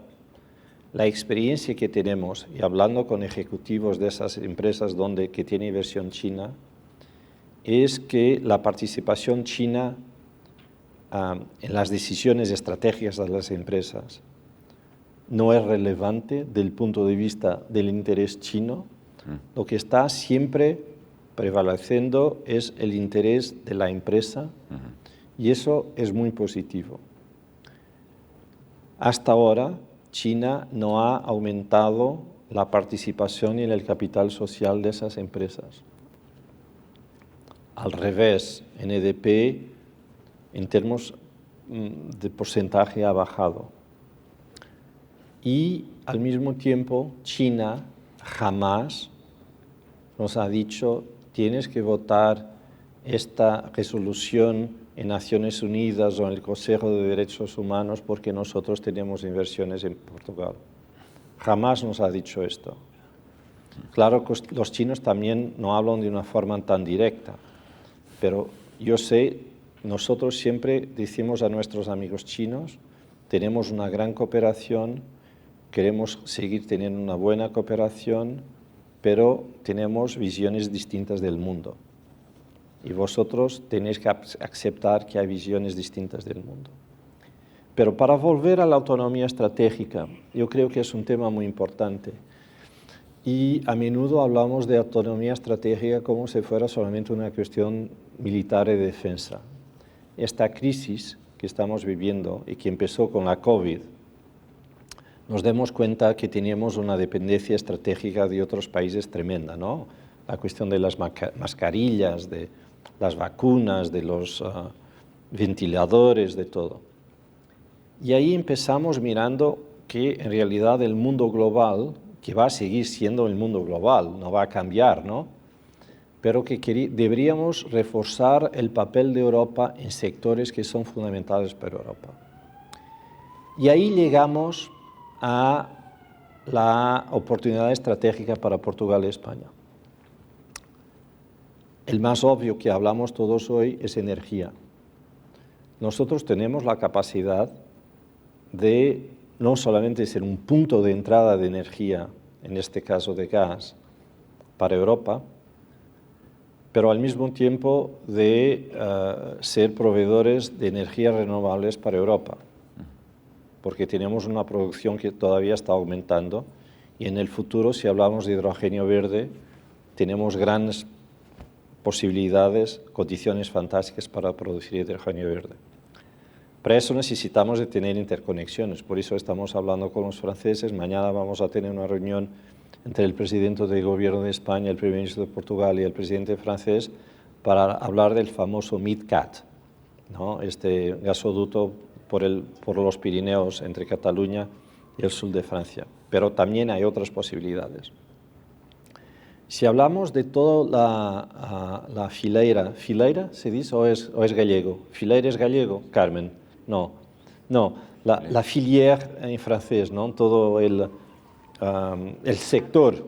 la experiencia que tenemos, y hablando con ejecutivos de esas empresas que tiene inversión china, es que la participación china en las decisiones estratégicas de las empresas no es relevante del punto de vista del interés chino. Lo que está siempre prevaleciendo es el interés de la empresa y eso es muy positivo. Hasta ahora, China no ha aumentado la participación en el capital social de esas empresas. Al revés, en EDP, en términos de porcentaje, ha bajado. Y al mismo tiempo, China jamás nos ha dicho: tienes que votar esta resolución en Naciones Unidas o en el Consejo de Derechos Humanos porque nosotros tenemos inversiones en Portugal. Jamás nos ha dicho esto. Claro que los chinos también no hablan de una forma tan directa, pero yo sé, nosotros siempre decimos a nuestros amigos chinos, tenemos una gran cooperación, queremos seguir teniendo una buena cooperación, pero tenemos visiones distintas del mundo. Y vosotros tenéis que aceptar que hay visiones distintas del mundo. Pero para volver a la autonomía estratégica, yo creo que es un tema muy importante. Y a menudo hablamos de autonomía estratégica como si fuera solamente una cuestión militar y de defensa. Esta crisis que estamos viviendo y que empezó con la COVID, nos demos cuenta que teníamos una dependencia estratégica de otros países tremenda, ¿no? La cuestión de las mascarillas, de las vacunas, de los ventiladores, de todo. Y ahí empezamos mirando que en realidad el mundo global, que va a seguir siendo el mundo global, no va a cambiar, ¿no? Pero que deberíamos reforzar el papel de Europa en sectores que son fundamentales para Europa. Y ahí llegamos a la oportunidad estratégica para Portugal y España. El más obvio que hablamos todos hoy es energía. Nosotros tenemos la capacidad de no solamente ser un punto de entrada de energía en este caso de gas, para Europa, pero al mismo tiempo de ser proveedores de energías renovables para Europa, porque tenemos una producción que todavía está aumentando y en el futuro, si hablamos de hidrógeno verde, tenemos grandes posibilidades, condiciones fantásticas para producir hidrógeno verde. Para eso necesitamos de tener interconexiones, por eso estamos hablando con los franceses. Mañana vamos a tener una reunión entre el presidente del gobierno de España, el primer ministro de Portugal y el presidente francés para hablar del famoso MidCat, ¿no? Este gasoducto por los Pirineos entre Cataluña y el sur de Francia. Pero también hay otras posibilidades. Si hablamos de toda la fileira, ¿fileira se dice o es gallego? ¿Fileira es gallego, Carmen? No, la filière en francés, ¿no? Todo el sector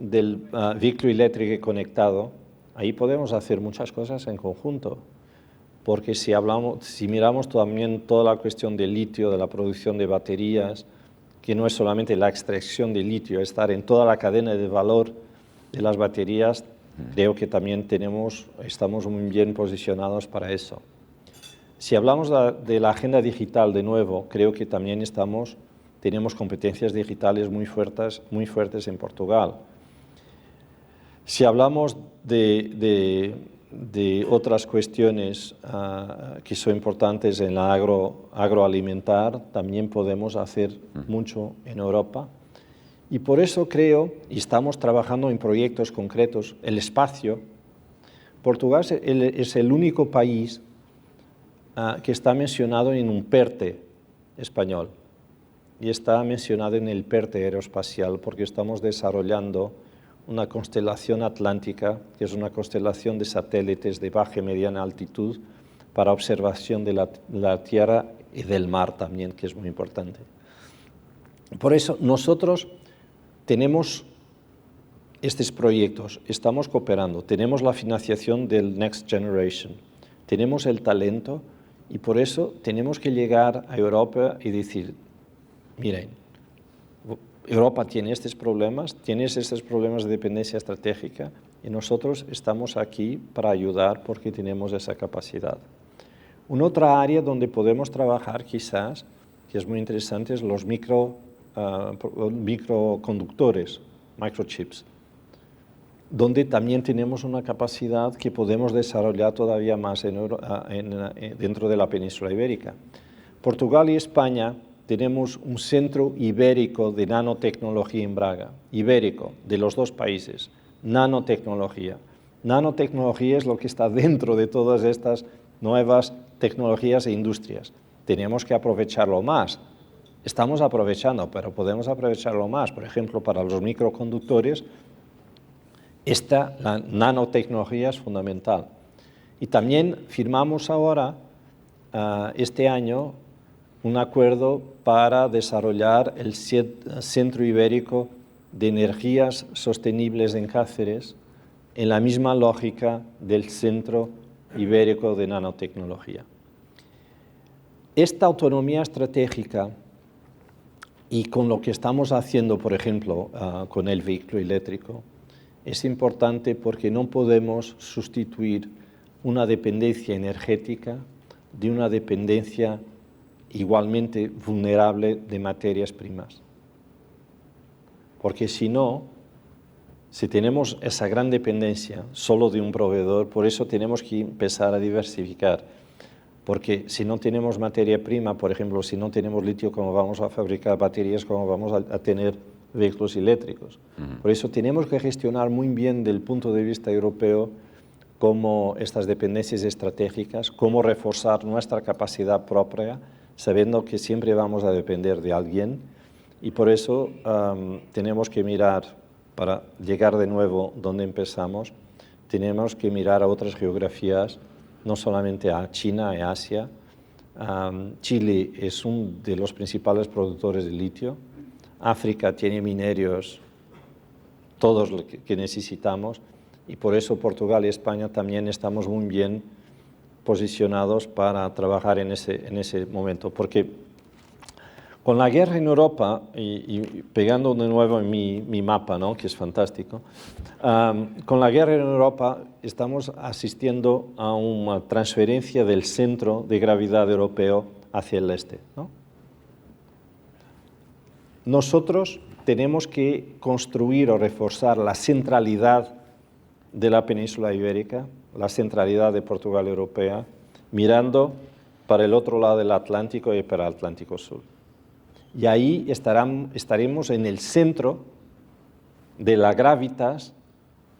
del vehículo eléctrico conectado, ahí podemos hacer muchas cosas en conjunto, porque si miramos también toda la cuestión del litio, de la producción de baterías, que no es solamente la extracción de litio, estar en toda la cadena de valor de las baterías, creo que también estamos muy bien posicionados para eso. Si hablamos de la agenda digital, de nuevo, creo que también tenemos competencias digitales muy fuertes en Portugal. Si hablamos de otras cuestiones que son importantes en la agroalimentar, también podemos hacer mucho en Europa. Y por eso creo, y estamos trabajando en proyectos concretos, el espacio. Portugal es el único país que está mencionado en un PERTE español. Y está mencionado en el PERTE aeroespacial porque estamos desarrollando una constelación atlántica, que es una constelación de satélites de baja y mediana altitud para observación de la Tierra y del mar también, que es muy importante. Por eso nosotros tenemos estos proyectos, estamos cooperando, tenemos la financiación del Next Generation, tenemos el talento y por eso tenemos que llegar a Europa y decir, miren, Europa tiene estos problemas de dependencia estratégica y nosotros estamos aquí para ayudar porque tenemos esa capacidad. Una otra área donde podemos trabajar quizás, que es muy interesante, es los microconductores, microchips, donde también tenemos una capacidad que podemos desarrollar todavía más dentro de la península ibérica. Portugal y España tenemos un centro ibérico de nanotecnología en Braga, ibérico, de los dos países, nanotecnología. Nanotecnología es lo que está dentro de todas estas nuevas tecnologías e industrias. Tenemos que aprovecharlo más. Estamos aprovechando, pero podemos aprovecharlo más. Por ejemplo, para los microconductores, la nanotecnología es fundamental. Y también firmamos ahora, este año, un acuerdo para desarrollar el Centro Ibérico de Energías Sostenibles en Cáceres en la misma lógica del Centro Ibérico de Nanotecnología. Esta autonomía estratégica y con lo que estamos haciendo, por ejemplo, con el vehículo eléctrico, es importante porque no podemos sustituir una dependencia energética de una dependencia igualmente vulnerable de materias primas. Porque si no, si tenemos esa gran dependencia solo de un proveedor, por eso tenemos que empezar a diversificar. Porque si no tenemos materia prima, por ejemplo, si no tenemos litio, ¿cómo vamos a fabricar baterías? ¿Cómo vamos a tener vehículos eléctricos? Por eso tenemos que gestionar muy bien desde el punto de vista europeo cómo estas dependencias estratégicas, cómo reforzar nuestra capacidad propia, sabiendo que siempre vamos a depender de alguien, y por eso tenemos que mirar, para llegar de nuevo donde empezamos, tenemos que mirar a otras geografías, no solamente a China y Asia. Chile es uno de los principales productores de litio. África tiene minerios, todos los que necesitamos, y por eso Portugal y España también estamos muy bien posicionados para trabajar en ese momento. Porque Con la guerra en Europa, y pegando de nuevo en mi mapa, ¿no? Que es fantástico, con la guerra en Europa estamos asistiendo a una transferencia del centro de gravedad europeo hacia el este, ¿no? Nosotros tenemos que construir o reforzar la centralidad de la península ibérica, la centralidad de Portugal europea, mirando para el otro lado del Atlántico y para el Atlántico Sur. Y ahí estaremos en el centro de la gravitas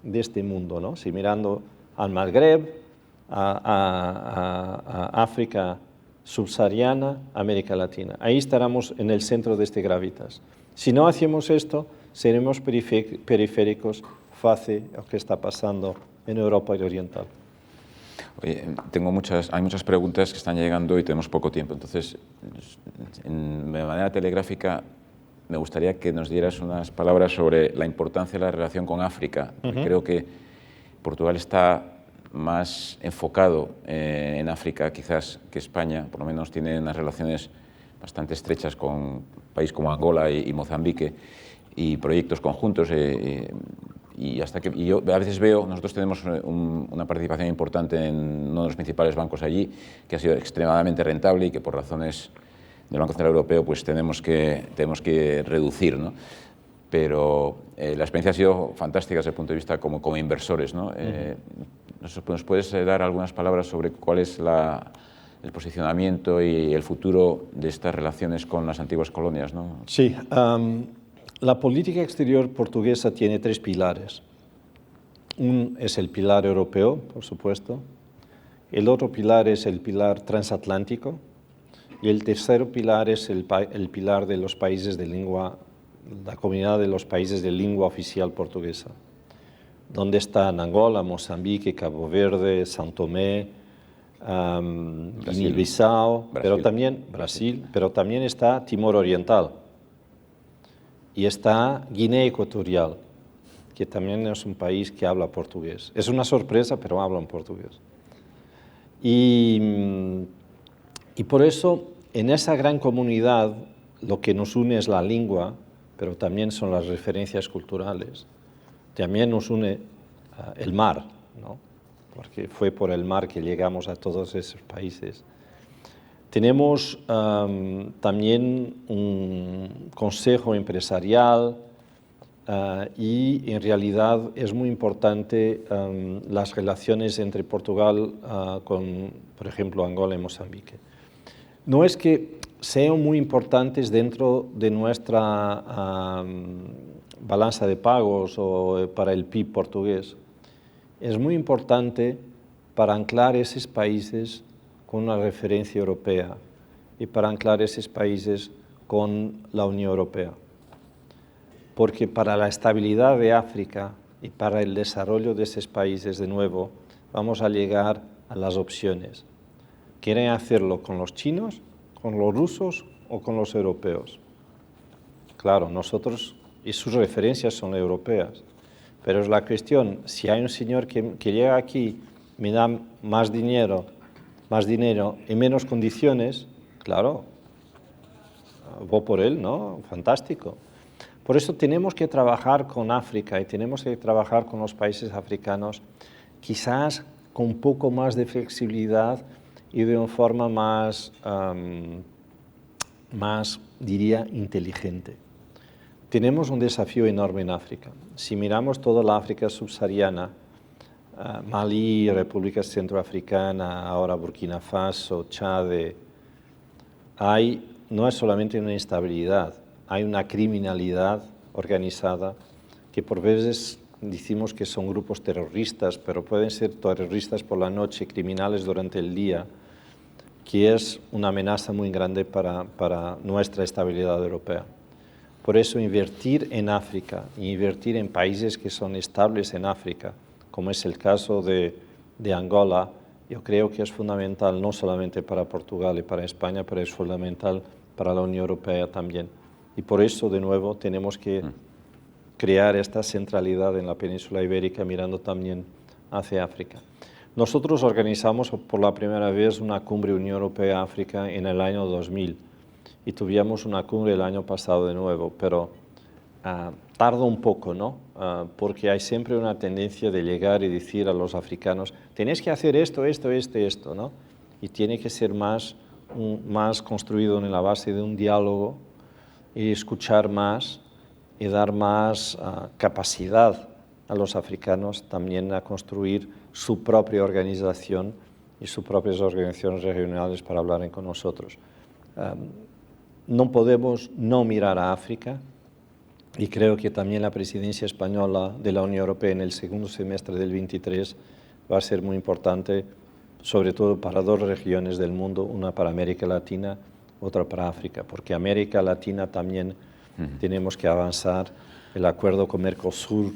de este mundo, ¿no? Si mirando al Magreb, a África subsahariana, América Latina. Ahí estaremos en el centro de este gravitas. Si no hacemos esto, seremos periféricos face a lo que está pasando en Europa Oriental. Oye, hay muchas preguntas que están llegando y tenemos poco tiempo. Entonces, de manera telegráfica, me gustaría que nos dieras unas palabras sobre la importancia de la relación con África. Creo que Portugal está más enfocado en África quizás que España, por lo menos tiene unas relaciones bastante estrechas con un país como Angola y Mozambique y proyectos conjuntos. Y yo a veces veo, nosotros tenemos una participación importante en uno de los principales bancos allí, que ha sido extremadamente rentable y que por razones del Banco Central Europeo pues tenemos que reducir, ¿no? Pero la experiencia ha sido fantástica desde el punto de vista como inversores, ¿no? ¿Nos puedes dar algunas palabras sobre cuál es el posicionamiento y el futuro de estas relaciones con las antiguas colonias, ¿no? Sí. La política exterior portuguesa tiene 3 pilares. Un es el pilar europeo, por supuesto. El otro pilar es el pilar transatlántico. Y el tercer pilar es el pilar de los países de lengua, la comunidad de los países de lengua oficial portuguesa, donde están Angola, Mozambique, Cabo Verde, São Tomé, Guinea-Bissau, pero también Brasil, pero también está Timor Oriental. Y está Guinea Ecuatorial, que también es un país que habla portugués. Es una sorpresa, pero hablan portugués. Y por eso, en esa gran comunidad, lo que nos une es la lengua, pero también son las referencias culturales. También nos une el mar, ¿no? Porque fue por el mar que llegamos a todos esos países. Tenemos también un consejo empresarial y en realidad es muy importante las relaciones entre Portugal con, por ejemplo, Angola y Mozambique. No es que sean muy importantes dentro de nuestra balanza de pagos o para el PIB portugués. Es muy importante para anclar esos países con una referencia europea y para anclar esos países con la Unión Europea. Porque para la estabilidad de África y para el desarrollo de esos países, de nuevo, vamos a llegar a las opciones. ¿Quieren hacerlo con los chinos, con los rusos o con los europeos? Claro, nosotros, y sus referencias son europeas, pero es la cuestión, si hay un señor que llega aquí, me da más dinero en menos condiciones, claro, voy por él, ¿no? Fantástico. Por eso tenemos que trabajar con África y tenemos que trabajar con los países africanos, quizás con un poco más de flexibilidad y de una forma más, diría, inteligente. Tenemos un desafío enorme en África. Si miramos toda la África subsahariana, Malí, República Centroafricana, ahora Burkina Faso, Chad, no es solamente una instabilidad, hay una criminalidad organizada que por veces decimos que son grupos terroristas, pero pueden ser terroristas por la noche, criminales durante el día, que es una amenaza muy grande para nuestra estabilidad europea. Por eso invertir en África, invertir en países que son estables en África, como es el caso de Angola, yo creo que es fundamental no solamente para Portugal y para España, pero es fundamental para la Unión Europea también. Y por eso, de nuevo, tenemos que crear esta centralidad en la península ibérica, mirando también hacia África. Nosotros organizamos por la primera vez una cumbre Unión Europea-África en el año 2000. y tuvimos una cumbre el año pasado de nuevo, pero tarda un poco, ¿no? Porque hay siempre una tendencia de llegar y decir a los africanos, tenéis que hacer esto, esto, esto, ¿no? Y tiene que ser más construido en la base de un diálogo y escuchar más y dar más capacidad a los africanos también a construir su propia organización y sus propias organizaciones regionales para hablar con nosotros. No podemos no mirar a África, y creo que también la presidencia española de la Unión Europea en el segundo semestre del 23 va a ser muy importante, sobre todo para dos regiones del mundo, una para América Latina, otra para África, porque América Latina también tenemos que avanzar. El acuerdo con Mercosur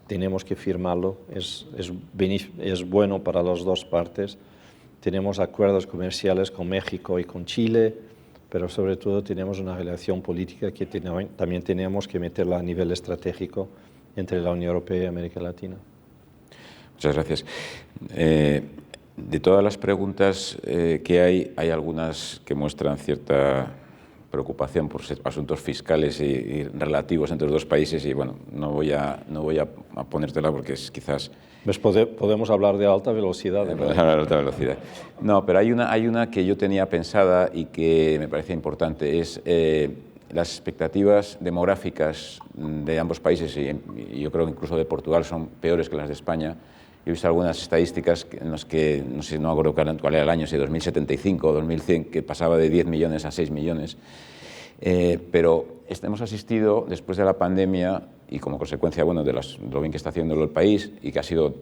tenemos que firmarlo, es bueno para las dos partes. Tenemos acuerdos comerciales con México y con Chile, pero sobre todo tenemos una relación política que también tenemos que meterla a nivel estratégico entre la Unión Europea y América Latina. Muchas gracias. De todas las preguntas que hay algunas que muestran cierta preocupación por asuntos fiscales y relativos entre los dos países, y bueno, no voy a ponértela porque es quizás... Pues podemos hablar de alta velocidad. Podemos hablar de alta velocidad. No, pero hay una que yo tenía pensada y que me parece importante, es las expectativas demográficas de ambos países, y yo creo que incluso de Portugal son peores que las de España. He visto algunas estadísticas en las que, no sé, no acuerdo cuál era el año, si 2075 o 2100, que pasaba de 10 millones a 6 millones. Pero hemos asistido, después de la pandemia, y como consecuencia, bueno, de lo bien que está haciendo el país, y que ha sido,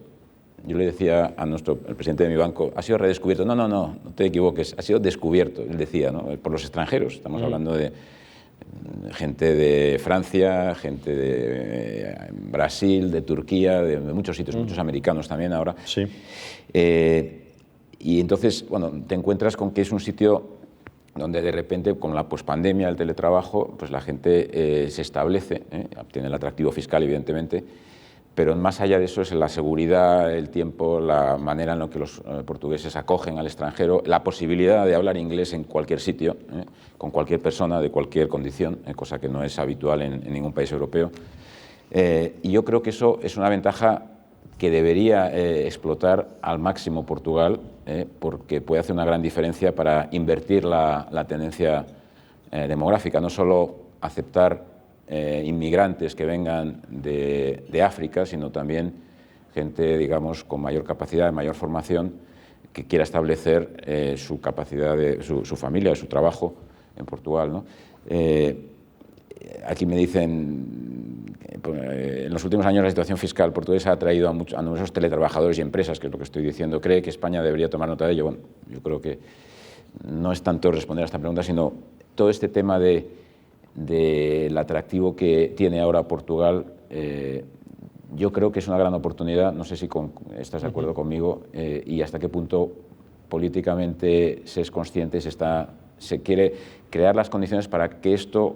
yo le decía a el presidente de mi banco, ha sido redescubierto. No te equivoques, ha sido descubierto, él decía, ¿no? Por los extranjeros. Estamos hablando de gente de Francia, gente de Brasil, de Turquía, de muchos sitios, muchos americanos también ahora. Sí. Y entonces, bueno, te encuentras con que es un sitio donde de repente, con la pospandemia, el teletrabajo, pues la gente se establece, obtiene el atractivo fiscal, evidentemente, pero más allá de eso es la seguridad, el tiempo, la manera en la que los portugueses acogen al extranjero, la posibilidad de hablar inglés en cualquier sitio, con cualquier persona de cualquier condición, cosa que no es habitual en ningún país europeo. Y yo creo que eso es una ventaja que debería explotar al máximo Portugal, porque puede hacer una gran diferencia para invertir la tendencia demográfica, no solo aceptar inmigrantes que vengan de África, sino también gente, digamos, con mayor capacidad, mayor formación, que quiera establecer su capacidad, su familia, su trabajo en Portugal, ¿no? Aquí me dicen, en los últimos años la situación fiscal portuguesa ha atraído a numerosos teletrabajadores y empresas, que es lo que estoy diciendo. ¿Cree que España debería tomar nota de ello? Bueno, yo creo que no es tanto responder a esta pregunta, sino todo este tema del atractivo que tiene ahora Portugal. Yo creo que es una gran oportunidad, no sé si estás de acuerdo conmigo, y hasta qué punto políticamente se es consciente, se quiere crear las condiciones para que esto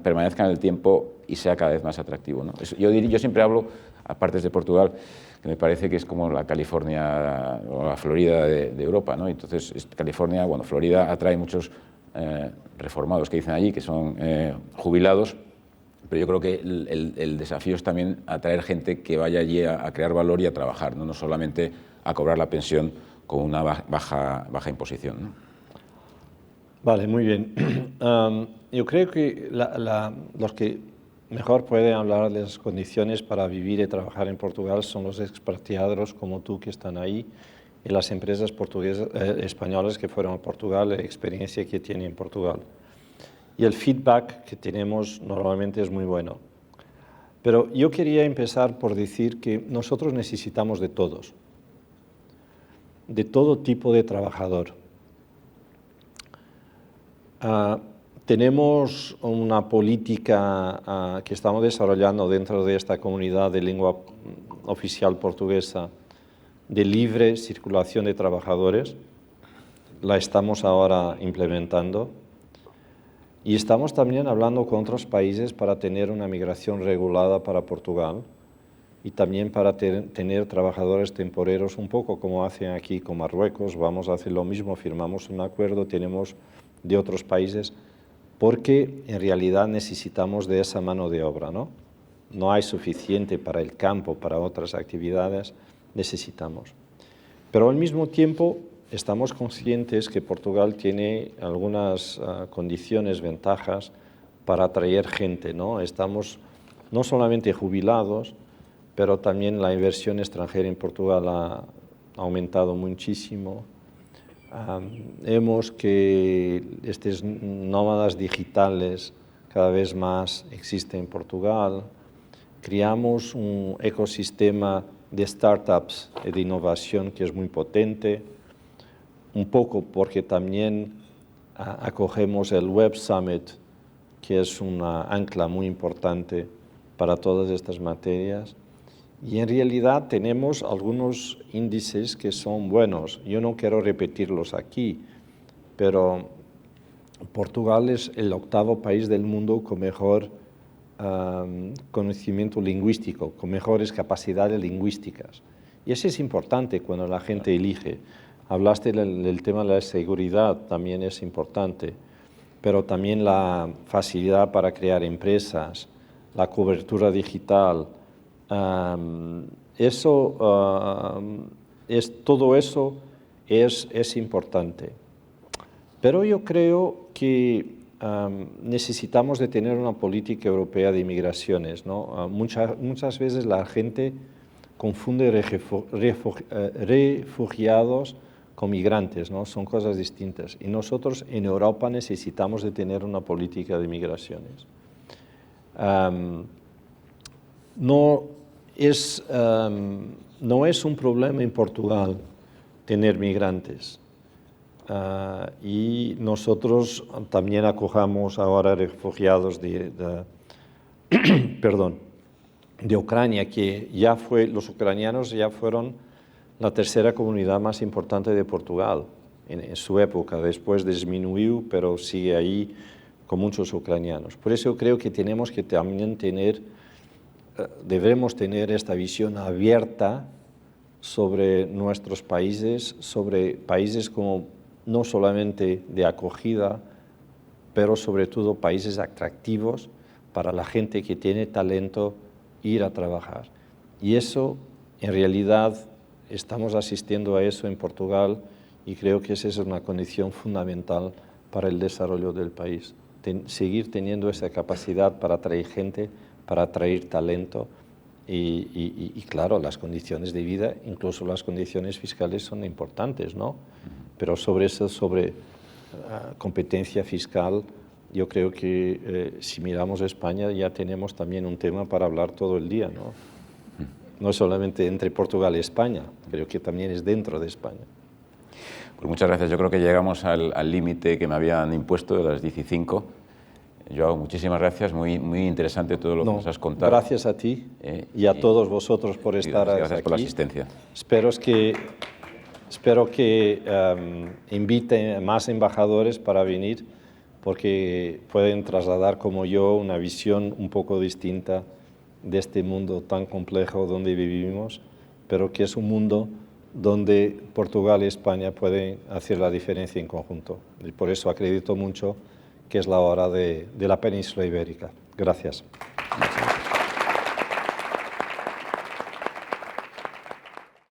permanezca en el tiempo y sea cada vez más atractivo, ¿no? Yo siempre hablo, aparte de Portugal, que me parece que es como la California o la Florida de Europa, ¿no? Entonces, California, bueno, Florida atrae muchos reformados que dicen allí, que son jubilados, pero yo creo que el desafío es también atraer gente que vaya allí a crear valor y a trabajar, ¿no? No solamente a cobrar la pensión con una baja imposición, ¿no? Vale, muy bien. Yo creo que los que mejor pueden hablar de las condiciones para vivir y trabajar en Portugal son los expatriados como tú que están ahí y las empresas españolas que fueron a Portugal, la experiencia que tienen en Portugal. Y el feedback que tenemos normalmente es muy bueno. Pero yo quería empezar por decir que nosotros necesitamos de todos, de todo tipo de trabajador. Tenemos una política que estamos desarrollando dentro de esta comunidad de lengua oficial portuguesa de libre circulación de trabajadores. La estamos ahora implementando y estamos también hablando con otros países para tener una migración regulada para Portugal y también para tener trabajadores temporeros, un poco como hacen aquí con Marruecos. Vamos a hacer lo mismo, firmamos un acuerdo, tenemos de otros países, porque en realidad necesitamos de esa mano de obra, ¿no? No hay suficiente para el campo, para otras actividades, necesitamos. Pero al mismo tiempo estamos conscientes que Portugal tiene algunas condiciones, ventajas para atraer gente, ¿no? Estamos no solamente jubilados, pero también la inversión extranjera en Portugal ha aumentado muchísimo. Vemos que estos nómadas digitales cada vez más existen en Portugal. Creamos un ecosistema de startups y de innovación que es muy potente, un poco porque también acogemos el Web Summit, que es una ancla muy importante para todas estas materias. Y en realidad tenemos algunos índices que son buenos. Yo no quiero repetirlos aquí, pero Portugal es el 8º país del mundo con mejor conocimiento lingüístico, con mejores capacidades lingüísticas. Y eso es importante cuando la gente elige. Hablaste del tema de la seguridad, también es importante, pero también la facilidad para crear empresas, la cobertura digital. Todo eso es importante. Pero yo creo que necesitamos de tener una política europea de inmigraciones, ¿no? Muchas veces la gente confunde refugiados con migrantes, ¿no? Son cosas distintas. Y nosotros en Europa necesitamos de tener una política de migraciones. No es un problema en Portugal tener migrantes. Y nosotros también acogemos ahora refugiados perdón, de Ucrania, que ya los ucranianos ya fueron la tercera comunidad más importante de Portugal en su época. Después disminuyó, pero sigue ahí con muchos ucranianos. Por eso creo que tenemos que también debemos tener esta visión abierta sobre nuestros países, sobre países como no solamente de acogida, pero sobre todo países atractivos para la gente que tiene talento ir a trabajar. Y eso, en realidad, estamos asistiendo a eso en Portugal y creo que esa es una condición fundamental para el desarrollo del país. Seguir teniendo esa capacidad para atraer gente, para atraer talento y claro, las condiciones de vida, incluso las condiciones fiscales son importantes, ¿no? Pero sobre competencia fiscal, yo creo que si miramos a España ya tenemos también un tema para hablar todo el día, ¿no? No es solamente entre Portugal y España, creo que también es dentro de España. Pues muchas gracias. Yo creo que llegamos al límite que me habían impuesto de las 15. Joao, muchísimas gracias, muy interesante todo lo que nos has contado. Gracias a ti y a todos vosotros por estar aquí. Gracias por la asistencia. Espero que inviten más embajadores para venir, porque pueden trasladar como yo una visión un poco distinta de este mundo tan complejo donde vivimos, pero que es un mundo donde Portugal y España pueden hacer la diferencia en conjunto. Y por eso acredito mucho que es la hora de la península ibérica. Gracias.